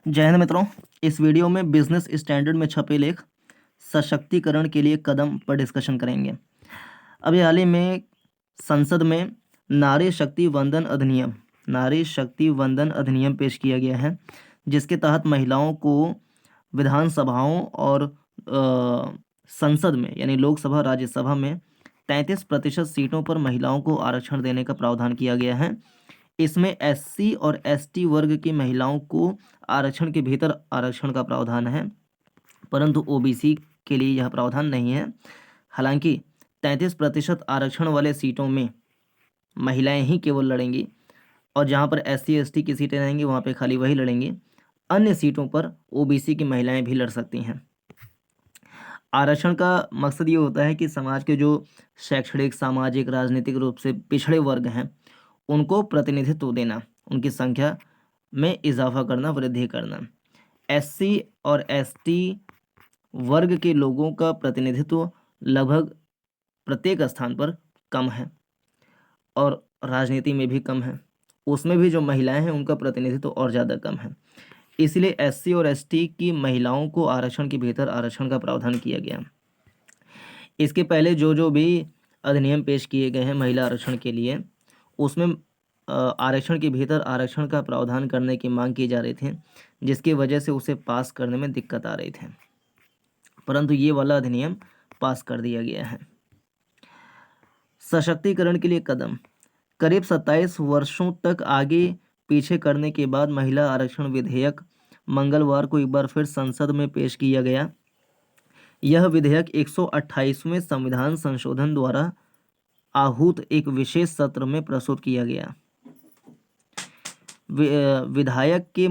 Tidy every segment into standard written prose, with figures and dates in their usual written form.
जय हिंद मित्रों। इस वीडियो में बिजनेस स्टैंडर्ड में छपे लेख सशक्तिकरण के लिए कदम पर डिस्कशन करेंगे। अभी हाल ही में संसद में नारी शक्ति वंदन अधिनियम पेश किया गया है, जिसके तहत महिलाओं को विधानसभाओं और संसद में यानी लोकसभा राज्यसभा में 33% सीटों पर महिलाओं को आरक्षण देने का प्रावधान किया गया है। इसमें एससी और एसटी वर्ग की महिलाओं को आरक्षण के भीतर आरक्षण का प्रावधान है, परंतु ओबीसी के लिए यह प्रावधान नहीं है। हालांकि 33% आरक्षण वाले सीटों में महिलाएं ही केवल लड़ेंगी और जहां पर एससी एसटी की सीटें रहेंगी वहां पे खाली वही लड़ेंगी। अन्य सीटों पर ओबीसी की महिलाएं भी लड़ सकती हैं। आरक्षण का मकसद ये होता है कि समाज के जो शैक्षणिक, सामाजिक, राजनीतिक रूप से पिछड़े वर्ग हैं उनको प्रतिनिधित्व देना, उनकी संख्या में इजाफा करना, वृद्धि करना। एससी और एसटी वर्ग के लोगों का प्रतिनिधित्व लगभग प्रत्येक स्थान पर कम है और राजनीति में भी कम है। उसमें भी जो महिलाएं हैं उनका प्रतिनिधित्व और ज़्यादा कम है। इसलिए एससी और एसटी की महिलाओं को आरक्षण के भीतर आरक्षण का प्रावधान किया गया। इसके पहले जो भी अधिनियम पेश किए गए हैं महिला आरक्षण के लिए, उसमें आरक्षण के भीतर आरक्षण का प्रावधान करने की मांग की जा रही थी, जिसकी वजह से उसे पास करने में दिक्कत आ रही थी, परंतु ये वाला अधिनियम पास कर दिया गया है। सशक्तिकरण के लिए कदम। करीब 27 वर्षों तक आगे पीछे करने के बाद महिला आरक्षण विधेयक मंगलवार को एक बार फिर संसद में पेश किया गया। यह विधेयक 128वें संविधान संशोधन द्वारा आहूत एक विशेष सत्र में प्रस्तुत किया गया। विधेयक के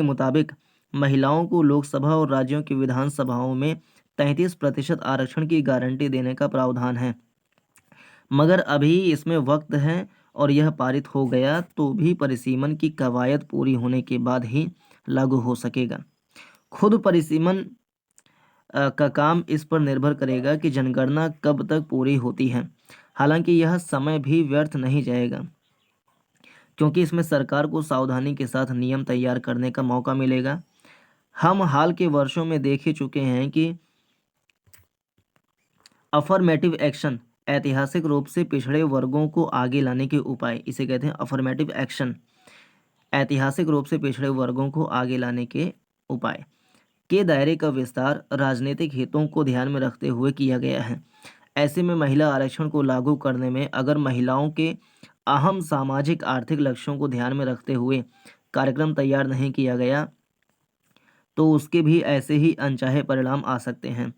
मुताबिक महिलाओं को लोकसभा और राज्यों की विधानसभाओं में 33% आरक्षण की गारंटी देने का प्रावधान है, मगर अभी इसमें वक्त है और यह पारित हो गया तो भी परिसीमन की कवायद पूरी होने के बाद ही लागू हो सकेगा। खुद परिसीमन का काम इस पर निर्भर करेगा कि जनगणना कब तक पूरी होती है। हालांकि यह समय भी व्यर्थ नहीं जाएगा, क्योंकि इसमें सरकार को सावधानी के साथ नियम तैयार करने का मौका मिलेगा। हम हाल के वर्षों में देख ही चुके हैं कि अफर्मेटिव एक्शन, ऐतिहासिक रूप से पिछड़े वर्गों को आगे लाने के उपाय, इसे कहते हैं अफर्मेटिव एक्शन, ऐतिहासिक रूप से पिछड़े वर्गों को आगे लाने के उपाय के दायरे का विस्तार राजनीतिक हितों को ध्यान में रखते हुए किया गया है। ऐसे में महिला आरक्षण को लागू करने में अगर महिलाओं के अहम सामाजिक आर्थिक लक्ष्यों को ध्यान में रखते हुए कार्यक्रम तैयार नहीं किया गया तो उसके भी ऐसे ही अनचाहे परिणाम आ सकते हैं।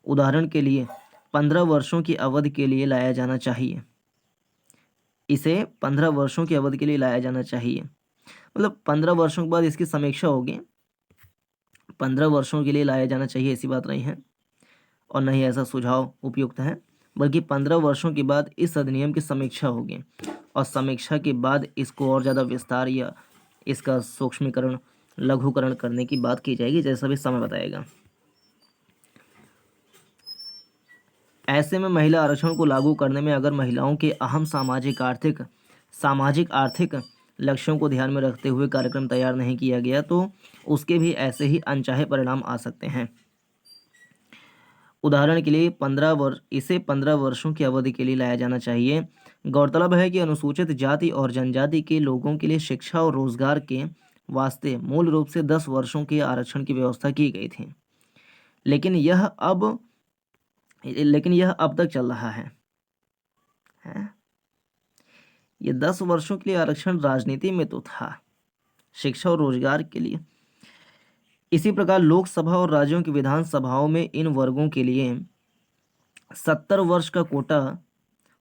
उदाहरण के लिए 15 वर्षों की अवधि के लिए लाया जाना चाहिए। इसे 15 वर्षों की अवधि के लिए लाया जाना चाहिए, मतलब 15 वर्षों के बाद इसकी समीक्षा होगी। 15 वर्षों के लिए लाया जाना चाहिए ऐसी बात नहीं है और न ही ऐसा सुझाव उपयुक्त है, बल्कि 15 वर्षों के बाद इस अधिनियम की समीक्षा होगी और समीक्षा के बाद इसको और ज़्यादा विस्तार या इसका सूक्ष्मीकरण, लघुकरण करने की बात की जाएगी, जैसा भी समय बताएगा। ऐसे में महिला आरक्षण को लागू करने में अगर महिलाओं के अहम सामाजिक आर्थिक लक्ष्यों को ध्यान में रखते हुए कार्यक्रम तैयार नहीं किया गया तो उसके भी ऐसे ही अनचाहे परिणाम आ सकते हैं। उदाहरण के लिए 15 वर्षों की अवधि के लिए लाया जाना चाहिए। गौरतलब है कि अनुसूचित जाति और जनजाति के लोगों के लिए शिक्षा और रोजगार के वास्ते मूल रूप से 10 वर्षों के आरक्षण की व्यवस्था की गई थी, लेकिन यह अब तक चल रहा है। ये 10 वर्षों के लिए आरक्षण राजनीति में तो था, शिक्षा और रोजगार के लिए। इसी प्रकार लोकसभा और राज्यों की विधानसभाओं में इन वर्गों के लिए 70 वर्ष का कोटा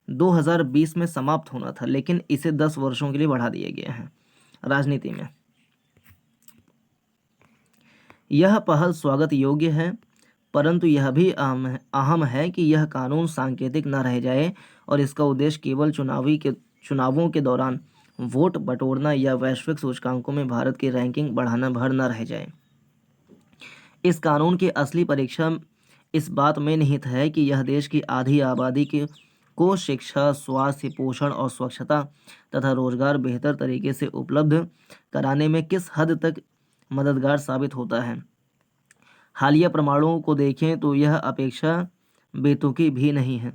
2020 में समाप्त होना था, लेकिन इसे 10 वर्षों के लिए बढ़ा दिया गया है। राजनीति में यह पहल स्वागत योग्य है, परंतु यह भी अहम है कि यह कानून सांकेतिक न रह जाए और इसका उद्देश्य केवल चुनावों के दौरान वोट बटोरना या वैश्विक सूचकांकों में भारत की रैंकिंग बढ़ाना भर न रह जाए। इस कानून की असली परीक्षा इस बात में निहित है कि यह देश की आधी आबादी को शिक्षा, स्वास्थ्य, पोषण और स्वच्छता तथा रोजगार बेहतर तरीके से उपलब्ध कराने में किस हद तक मददगार साबित होता है। हालिया प्रमाणों को देखें तो यह अपेक्षा बेतुकी भी नहीं है।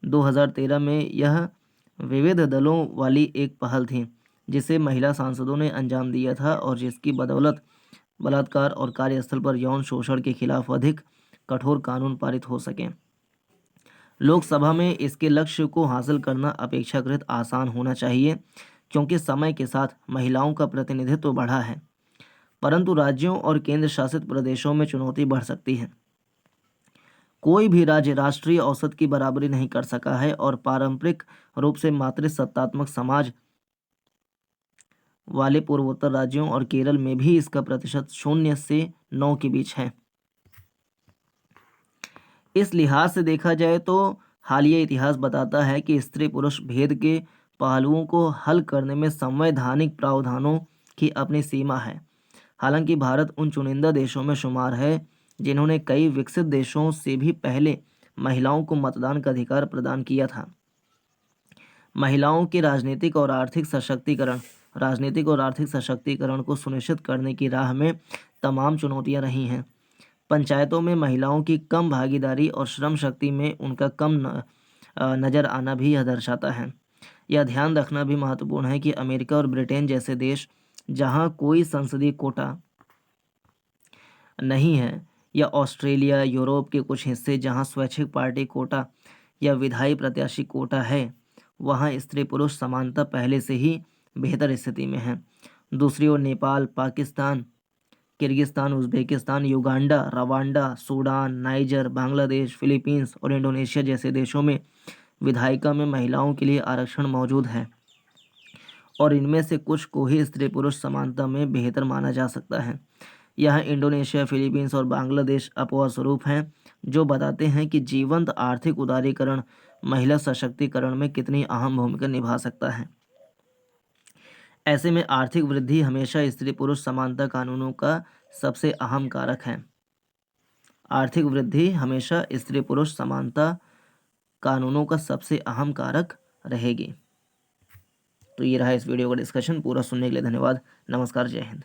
2013 में यह विविध दलों वाली एक पहल थी जिसे महिला सांसदों ने अंजाम दिया था और जिसकी बदौलत बलात्कार और कार्यस्थल पर यौन शोषण के खिलाफ अधिक कठोर कानून पारित हो सके। लोकसभा में इसके लक्ष्य को हासिल करना अपेक्षाकृत आसान होना चाहिए क्योंकि समय के साथ महिलाओं का प्रतिनिधित्व बढ़ा है, परंतु राज्यों और केंद्र शासित प्रदेशों में चुनौती बढ़ सकती है। कोई भी राज्य राष्ट्रीय औसत की बराबरी नहीं कर सका है और पारंपरिक रूप से मातृसत्तात्मक समाज वाले पूर्वोत्तर राज्यों और केरल में भी इसका प्रतिशत 0 से 9 के बीच है। इस लिहाज से देखा जाए तो हालिया इतिहास बताता है कि स्त्री पुरुष भेद के पहलुओं को हल करने में संवैधानिक प्रावधानों की अपनी सीमा है। हालांकि भारत उन चुनिंदा देशों में शुमार है जिन्होंने कई विकसित देशों से भी पहले महिलाओं को मतदान का अधिकार प्रदान किया था। महिलाओं के राजनीतिक और आर्थिक सशक्तिकरण को सुनिश्चित करने की राह में तमाम चुनौतियां रही हैं। पंचायतों में महिलाओं की कम भागीदारी और श्रम शक्ति में उनका कम नज़र आना भी यह दर्शाता है। यह ध्यान रखना भी महत्वपूर्ण है कि अमेरिका और ब्रिटेन जैसे देश जहां कोई संसदीय कोटा नहीं है, या ऑस्ट्रेलिया, यूरोप के कुछ हिस्से जहां स्वैच्छिक पार्टी कोटा या विधायी प्रत्याशी कोटा है, वहां स्त्री पुरुष समानता पहले से ही बेहतर स्थिति में है। दूसरी ओर Nepal, Pakistan, Kyrgyzstan, Uzbekistan, Uganda, Rwanda, Sudan, Niger, Bangladesh, Philippines और इंडोनेशिया जैसे देशों में विधायिका में महिलाओं के लिए आरक्षण मौजूद है और इनमें से कुछ को ही स्त्री पुरुष समानता में बेहतर माना जा सकता है। यहाँ इंडोनेशिया, फिलीपींस और बांग्लादेश अपवाद स्वरूप हैं जो बताते हैं कि जीवंत आर्थिक उदारीकरण महिला सशक्तिकरण में कितनी अहम भूमिका निभा सकता है। ऐसे में आर्थिक वृद्धि हमेशा स्त्री पुरुष समानता कानूनों का सबसे अहम कारक है। आर्थिक वृद्धि हमेशा स्त्री पुरुष समानता कानूनों का सबसे अहम कारक रहेगी। तो ये रहा इस वीडियो का डिस्कशन। पूरा सुनने के लिए धन्यवाद। नमस्कार, जय हिंद।